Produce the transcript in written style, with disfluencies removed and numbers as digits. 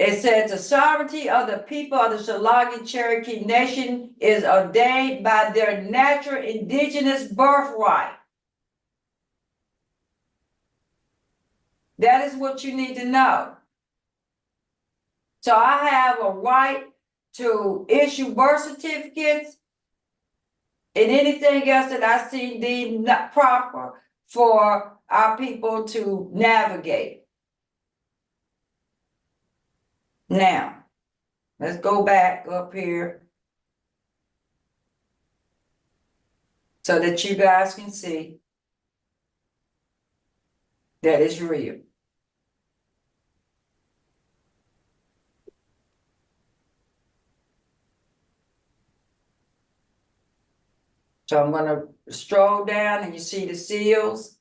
It says the sovereignty of the people of the Tsalagiyi Cherokee Nation is ordained by their natural indigenous birthright. That is what you need to know. So I have a right to issue birth certificates and anything else that I see deemed not proper for our people to navigate. Now, let's go back up here so that you guys can see that it's real. So I'm going to stroll down and you see the seals.